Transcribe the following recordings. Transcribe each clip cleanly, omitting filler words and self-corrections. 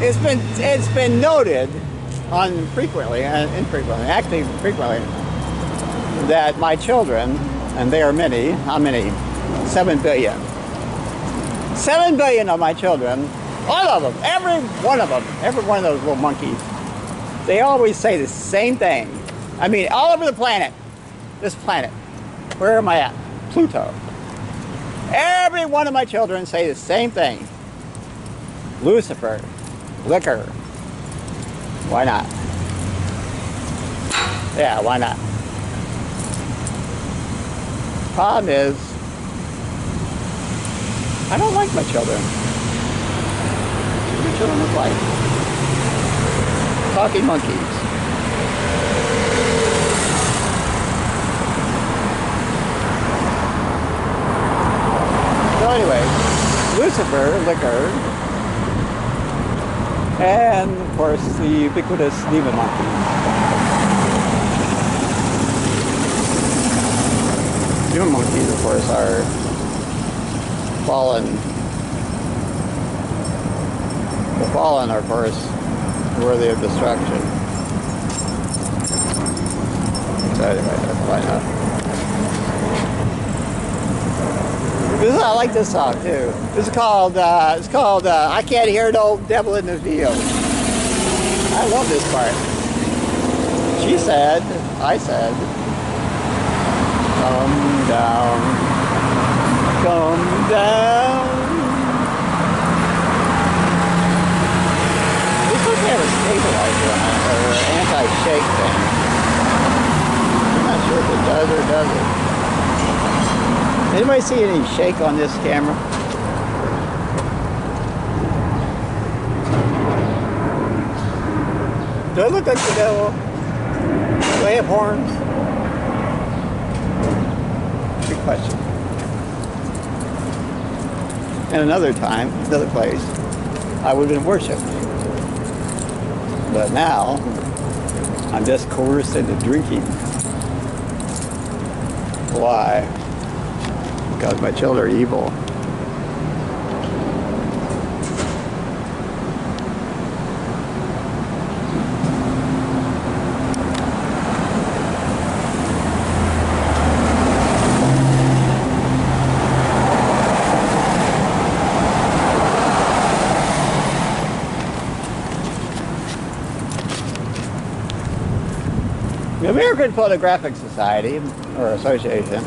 it's been noted on frequently and infrequently, actually frequently, that my children, and they are many, how many? 7 billion. 7 billion of my children, all of them, every one of those little monkeys, they always say the same thing. I mean, all over the planet, this planet. Where am I at? Pluto. Every one of my children say the same thing. Lucifer, liquor. Why not? Yeah, why not? Problem is, I don't like my children. What do my children look like? Talking monkeys. So anyway, Lucifer, liquor, and of course the ubiquitous demon monkey. Demon monkeys, of course, are fallen. The fallen are, of course, worthy of destruction. So anyway, that's why not. I like this song too. It's called I Can't Hear No Devil in the Field. I love this part. She said, I said, come down, come down. This looks like a stabilizer on it, or an anti-shake thing. I'm not sure if it does or doesn't. Anybody see any shake on this camera? Do I look like the devil? Do I have horns? Good question. And another time, another place, I would have been worshipped. But now, I'm just coerced into drinking. Why? Because my children are evil. The American Photographic Society, or Association,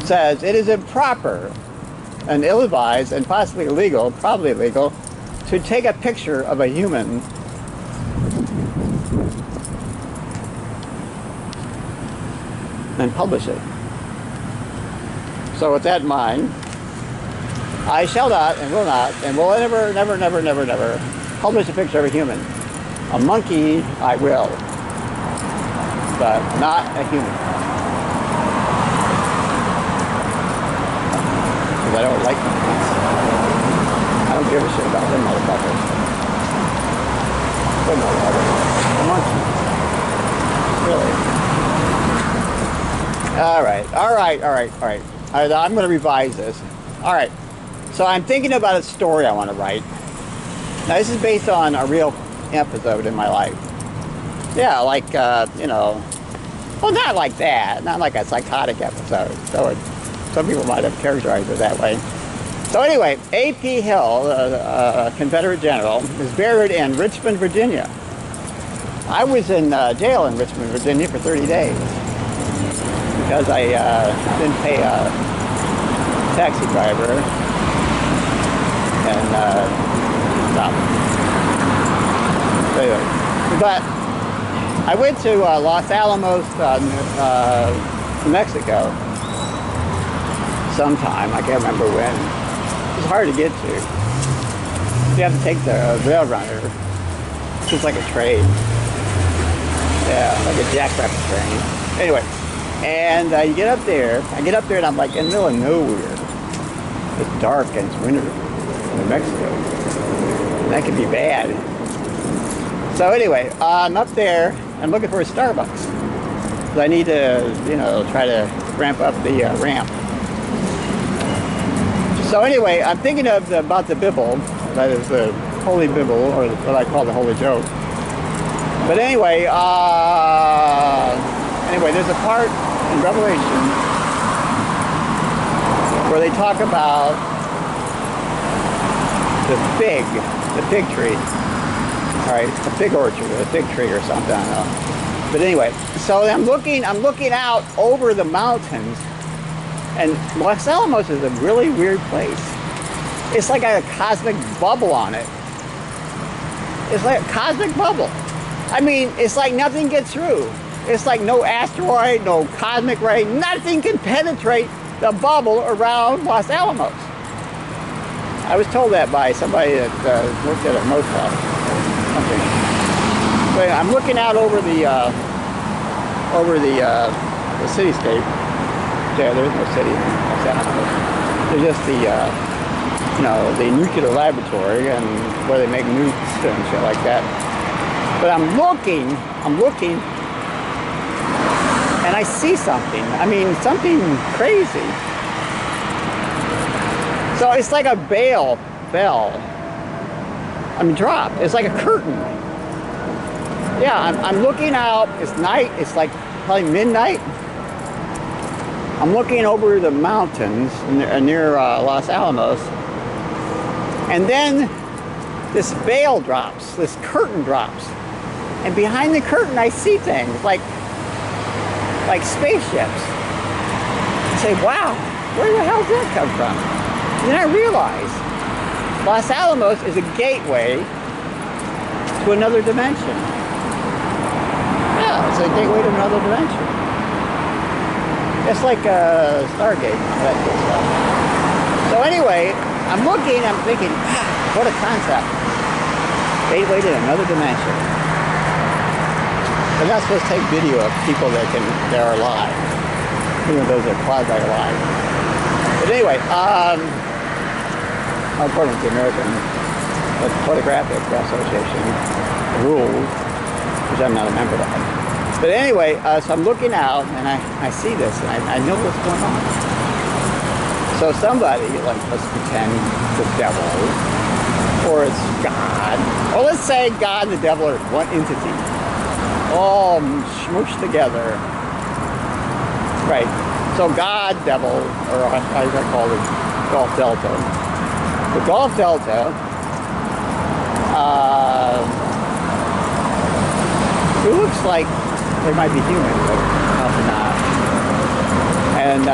says it is improper and ill-advised and possibly illegal, probably illegal, to take a picture of a human and publish it. So with that in mind, I shall not and will not and will never, never, never, never, never publish a picture of a human. A monkey, I will, but not a human. I don't like monkeys. I don't give a shit about them motherfuckers. Them motherfuckers. The monkeys. Really. Alright. I'm going to revise this. Alright. So I'm thinking about a story I want to write. Now this is based on a real episode in my life. Yeah, like, you know, well, not like that. Not like a psychotic episode. So some people might have characterized it that way. So anyway, A.P. Hill, a Confederate general, is buried in Richmond, Virginia. I was in jail in Richmond, Virginia for 30 days because I didn't pay a taxi driver and stopped. Anyway, but I went to Los Alamos, New Mexico sometime. I can't remember when. It's hard to get to. You have to take the rail runner. It's just like a train. Yeah, like a jackrabbit train. Anyway, and you get up there. I get up there and I'm like in the middle of nowhere. It's dark and it's winter in New Mexico. And that could be bad. So anyway, I'm up there. I'm looking for a Starbucks. So I need to, you know, try to ramp up the ramp. So anyway, I'm thinking about the Bible, that is the Holy Bible, or what I call the Holy Joke. But anyway, there's a part in Revelation where they talk about the fig tree. All right, a fig orchard, a fig tree or something, I don't know. But anyway, so I'm looking out over the mountains, and Los Alamos is a really weird place. It's like a cosmic bubble on it. It's like a cosmic bubble. I mean, it's like nothing gets through. It's like no asteroid, no cosmic ray, nothing can penetrate the bubble around Los Alamos. I was told that by somebody that worked at a motel. Okay. But I'm looking out over the cityscape. Yeah, there's no city in Los Alamos. There's just the the nuclear laboratory and where they make nukes and shit like that. But I'm looking, and I see something. I mean, something crazy. So it's like a drop. It's like a curtain. Yeah, I'm looking out. It's night. It's like probably midnight. I'm looking over the mountains near Los Alamos. And then this veil drops, this curtain drops. And behind the curtain I see things like spaceships. I say, wow, where the hell did that come from? And then I realize Los Alamos is a gateway to another dimension. Yeah, it's a gateway to another dimension. It's like a Stargate, that good stuff. So anyway, I'm looking, I'm thinking, wow, what a concept. Gateway to another dimension. I'm not supposed to take video of people that are alive, even those that are quasi-alive. But anyway, according to the American Photographic Association rules, which I'm not a member of. But anyway, so I'm looking out and I see this and I know what's going on. So somebody, like, let's pretend the devil, or it's God, or let's say God and the devil are one entity, all smooshed together. Right. So God, devil, or I call it Gulf Delta. The Gulf Delta, it looks like they might be human, but probably not. And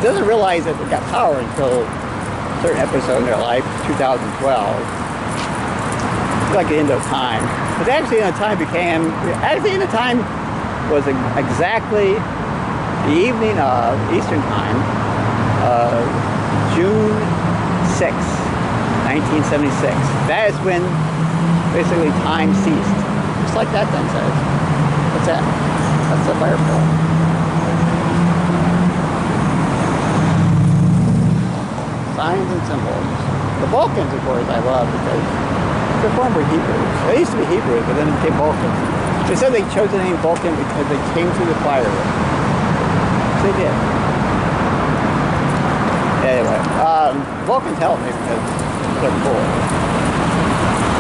doesn't realize that they got power until a certain episode in their life, 2012. It's like the end of time. But actually, the end of time was exactly the evening of Eastern Time, June 6th, 1976. That is when basically time ceased. Just like that then says. What's that? That's the firefall. Signs and symbols. The Balkans, of course, I love because they're former Hebrews. They used to be Hebrews, but then it became Balkans. They said they chose the name Balkan because they came through the fire. They did. Anyway, Balkans helped me because they're cool.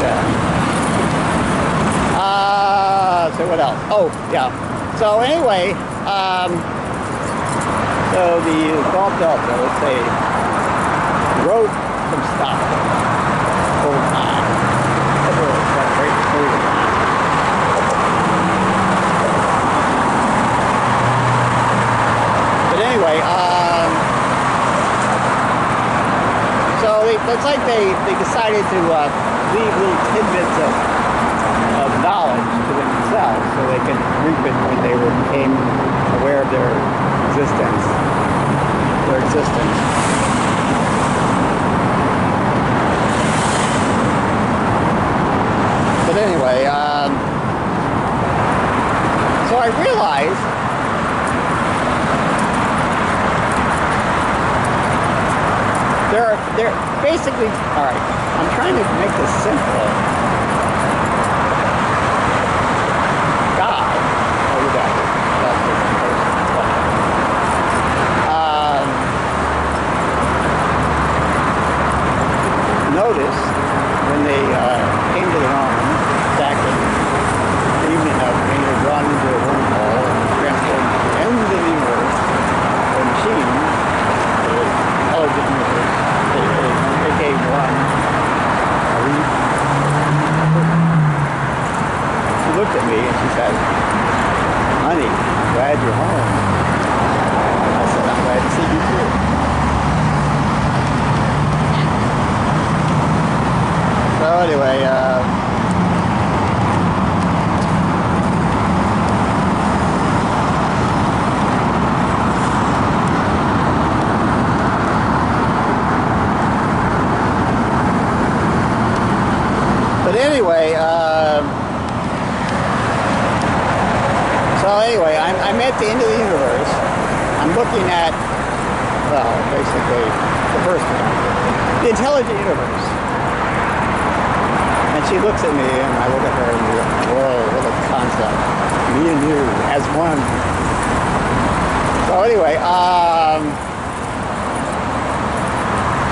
Yeah. So what else? Oh, yeah. So anyway, so the Gulf Delta, let's say, wrote some stuff over time. That's a great period of time. But anyway, so it's like they decided to leave little tidbits of knowledge to themselves so they could reap it when they became aware of their existence. But anyway, so I realized they're basically, all right, I'm trying to make this simple. God, oh, you got it. Notice when when they came to the room, back in the evening of when they were drawn into a wormhole and transported to the end of the universe, the machine, the intelligent universe, they gave one a read. She looked at me and she said, "Honey, I'm glad you're home." I said, "I'm glad to see you too." So anyway, but anyway, I'm at the end of the universe. I'm looking at, well, basically the first one, the intelligent universe. And she looks at me, and I look at her, and we go, whoa, what a concept. Me and you as one. So anyway,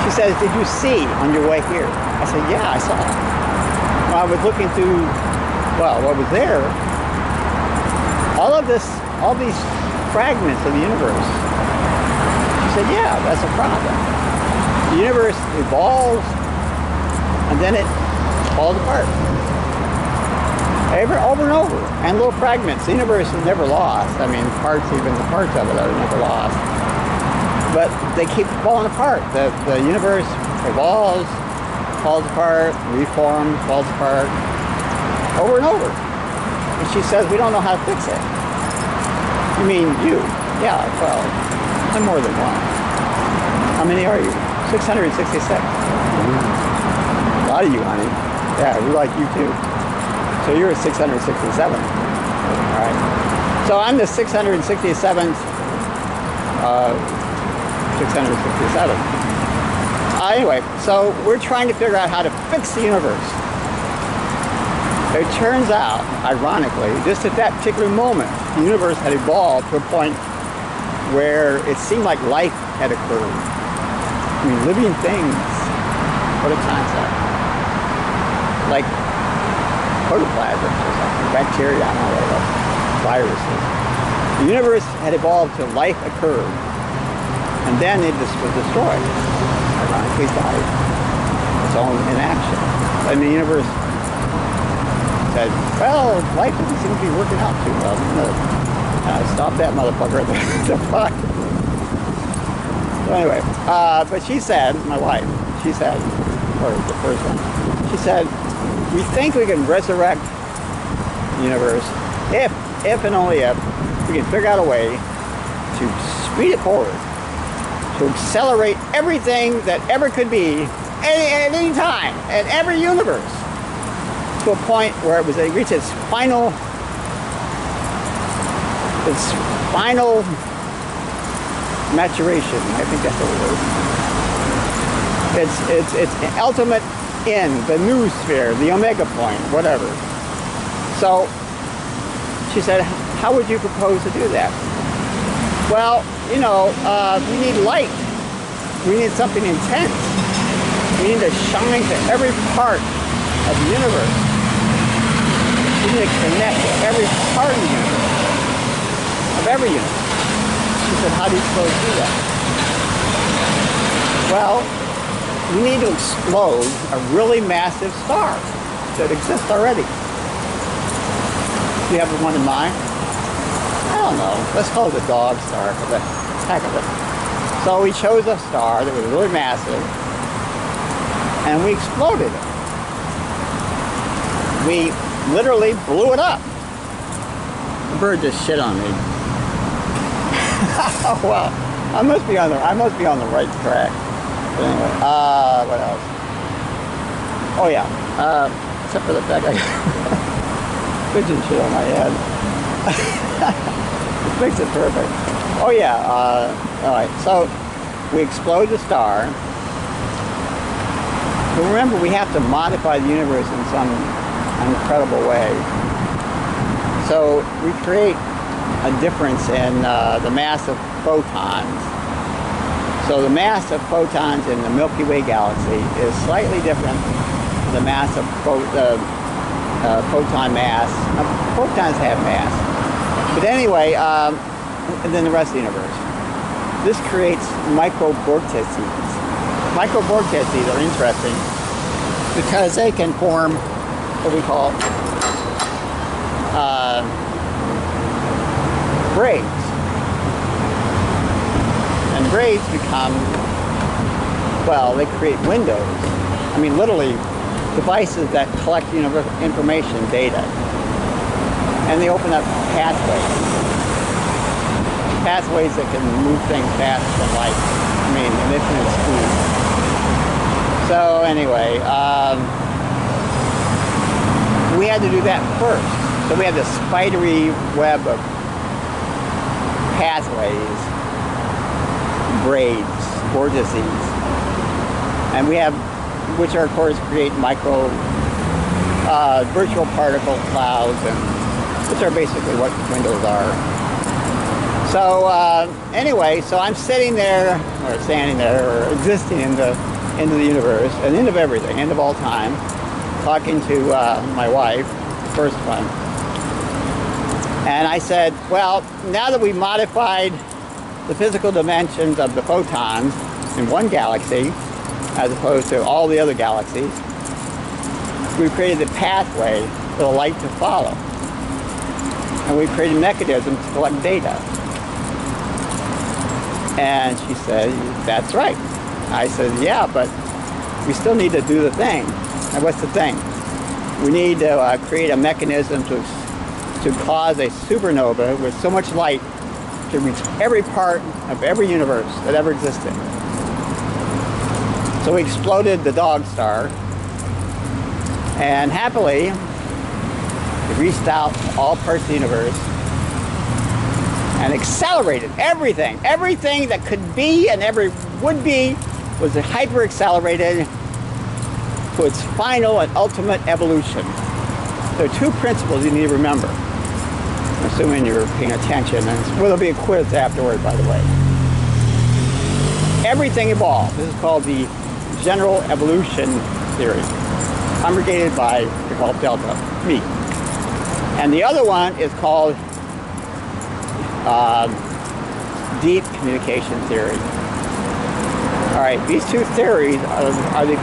she says, "Did you see on your way here?" I said, "Yeah, I saw it." Well, I was looking through, well, what was there, all these fragments of the universe. She said, "Yeah, that's a problem. The universe evolves, and then it falls apart. Over and over. And little fragments. The universe is never lost. I mean, even the parts of it are never lost. But they keep falling apart. The universe evolves, falls apart, reforms, falls apart, over and over." And she says, "We don't know how to fix it." "You mean you?" "Yeah, well, I'm more than one." "How many are you?" 666. A lot of you, honey. Yeah, we like you too. So you're 667. All right. So I'm the 667th. 667. Anyway, so we're trying to figure out how to fix the universe. It turns out, ironically, just at that particular moment, the universe had evolved to a point where it seemed like life had occurred. I mean, living things. What a concept. Like protoplasm or something, bacteria, I don't know what it was, viruses. The universe had evolved till life occurred, and then it just was destroyed. Ironically died. Its own inaction. And the universe said, "Well, life doesn't seem to be working out too well. Stop that motherfucker at the fuck." So anyway, but she said, my wife, she said, or the first one, she said, "We think we can resurrect the universe if and only if we can figure out a way to speed it forward, to accelerate everything that ever could be at any time, at every universe, to a point where it reached its final maturation." I think that's the word. It's ultimate end, the new sphere, the omega point, whatever. So she said, "How would you propose to do that?" "Well, we need light. We need something intense. We need to shine to every part of the universe. We need to connect to every part of the universe, of every universe." She said, "How do you suppose to do that?" "Well, we need to explode a really massive star that exists already." "Do you have one in mind?" "I don't know. Let's call it the dog star for the heck of it." So we chose a star that was really massive, and we exploded it. We literally blew it up. The bird just shit on me. Well, I must be on the right track. But anyway, what else? Oh yeah, except for the fact I got pigeon shit on my head. It makes it perfect. Oh yeah, all right. So we explode the star. But remember, we have to modify the universe in some incredible way. So we create a difference in the mass of photons. So the mass of photons in the Milky Way galaxy is slightly different the mass of photon mass. Photons have mass. But anyway, and then the rest of the universe. This creates microvortices. Microvortices are interesting because they can form what we call braids. And braids become, well, they create windows. I mean, literally, devices that collect information, data. And they open up pathways. Pathways that can move things faster than light. I mean, an infinite speed. So anyway, we had to do that first. So we had this spidery web of pathways, braids, vortices, and we have, which are of course create micro virtual particle clouds, and which are basically what windows are. So anyway, so I'm sitting there, or standing there, or existing in the end of the universe, and end of everything, end of all time, talking to my wife, the first one. And I said, well, now that we modified the physical dimensions of the photons in one galaxy, as opposed to all the other galaxies, we created the pathway for the light to follow. And we created mechanisms to collect data. And she said, that's right. I said, yeah, but we still need to do the thing. And what's the thing? We need to create a mechanism to cause a supernova with so much light to reach every part of every universe that ever existed. So we exploded the dog star, and happily, it reached out to all parts of the universe and accelerated everything. Everything that could be and ever would be was hyper accelerated to its final and ultimate evolution. There are two principles you need to remember. I'm assuming you're paying attention, and there'll be a quiz afterward, by the way. Everything evolved. This is called the general evolution theory, promulgated by, they call it Delta, me. And the other one is called deep communication theory. All right, these two theories are the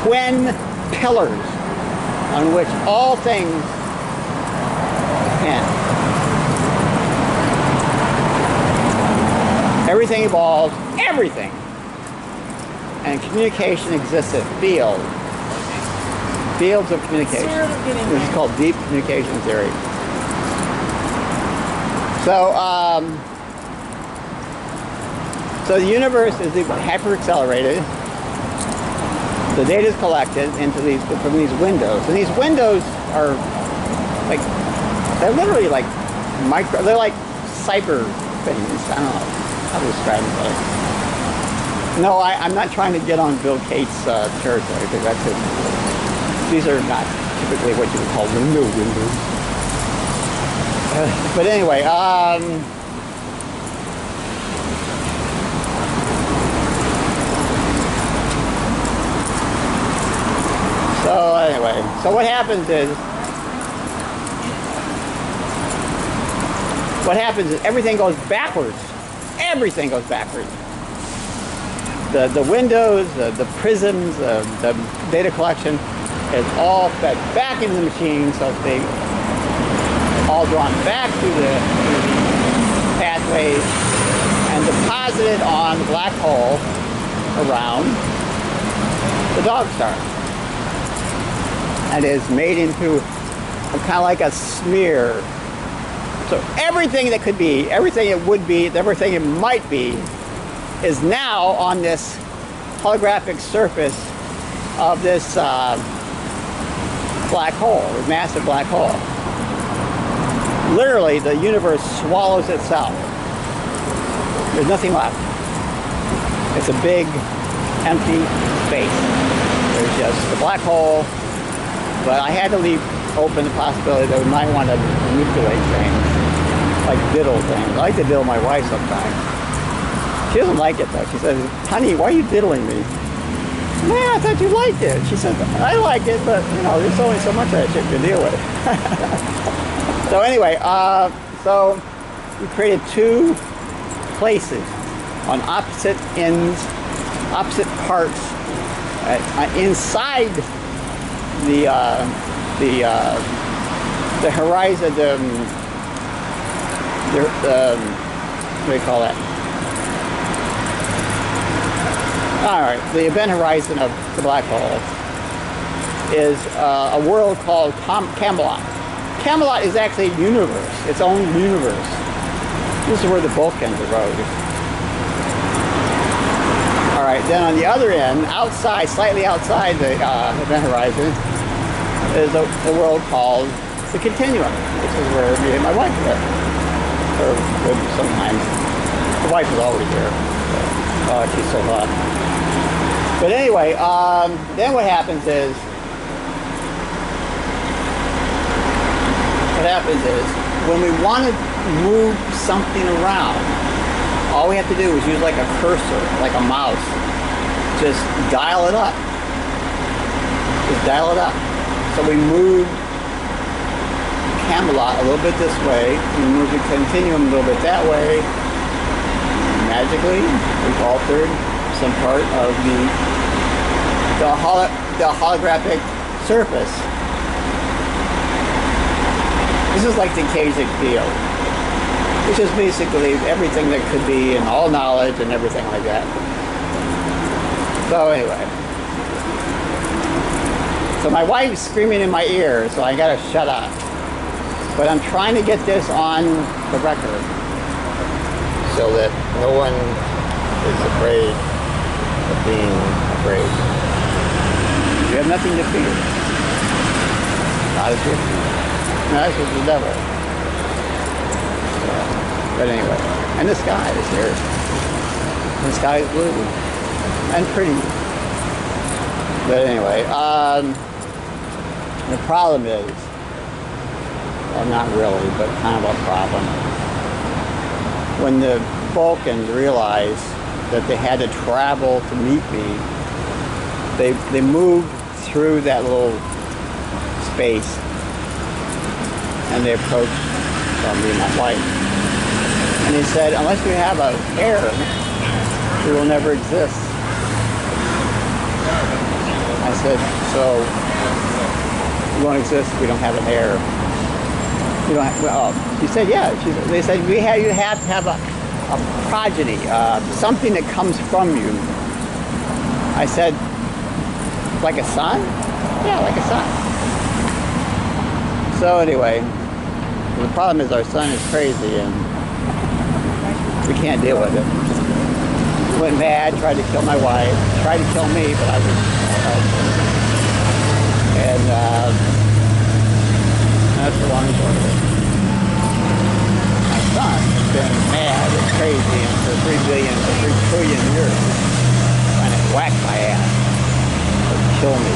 twin pillars on which all things depend. Everything evolves, everything. And communication exists at fields of communication. This is called deep communication theory. So the universe is hyper accelerated. The data is collected from these windows, and these windows are like, they're literally like they're like cyber things. I don't know how to describe them. No, I'm not trying to get on Bill Gates' territory, because that's it. These are not typically what you would call windows. But anyway, so what happens is everything goes backwards. Everything goes backwards. The windows, the prisms, the data collection is all fed back into the machine, so they all drawn back through the pathways and deposited on the black hole around the dog star. And is made into kind of like a smear. So everything that could be, everything it would be, everything it might be, is now on this holographic surface of this black hole, this massive black hole. Literally, the universe swallows itself. There's nothing left. It's a big, empty space. There's just the black hole. But I had to leave open the possibility that we might want to manipulate things, like diddle things. I like to diddle my wife sometimes. She doesn't like it though. She says, honey, why are you diddling me? Man, I thought you liked it. She said, I like it, but you know, there's only so much of that shit to deal with. So anyway, so we created two places on opposite ends, opposite parts, inside the horizon, what do you call that? All right, the event horizon of the black hole is a world called Camelot. Camelot is actually a universe, its own universe. This is where the bulk ends the road. All right, then on the other end, outside, slightly outside the event horizon, is a world called the Continuum. This is where me and my wife live, or live sometimes. The wife is always there. Oh, she's so hot. But anyway, then what happens is, when we want to move something around, all we have to do is use like a cursor, like a mouse. Just dial it up. Just dial it up. So we moved Camelot a little bit this way, we moved the Continuum a little bit that way. Magically, we've altered some part of the holographic surface. This is like the Kasich field, which is basically everything that could be and all knowledge and everything like that. So anyway, so my wife's screaming in my ear, so I gotta shut up. But I'm trying to get this on the record so that no one is afraid of being afraid. You have nothing to fear. Not as you fear. No, that's just the devil. But anyway, and the sky is here. The sky is blue and pretty. But anyway, the problem is, well, not really, but kind of a problem. When the Vulcans realized that they had to travel to meet me, they moved through that little space and they approached me and my wife. And he said, unless we have an heir, we will never exist. I said, so we won't exist if we don't have an heir. You don't have, well, she said, yeah. They said, you have to have a progeny, something that comes from you. I said, like a son? Yeah, like a son. So anyway, the problem is our son is crazy and we can't deal with it. He went mad, tried to kill my wife, tried to kill me, but I was, and that's the long story of it. My son has been mad and crazy and for 3 trillion years, trying to whack my ass, or kill me.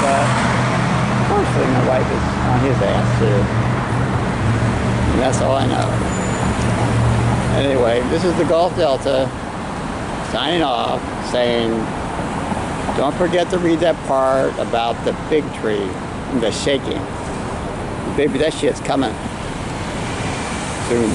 But fortunately, my wife is on his ass too. And that's all I know. Anyway, this is the Gulf Delta signing off, saying, don't forget to read that part about the fig tree and the shaking. Baby, that shit's coming soon.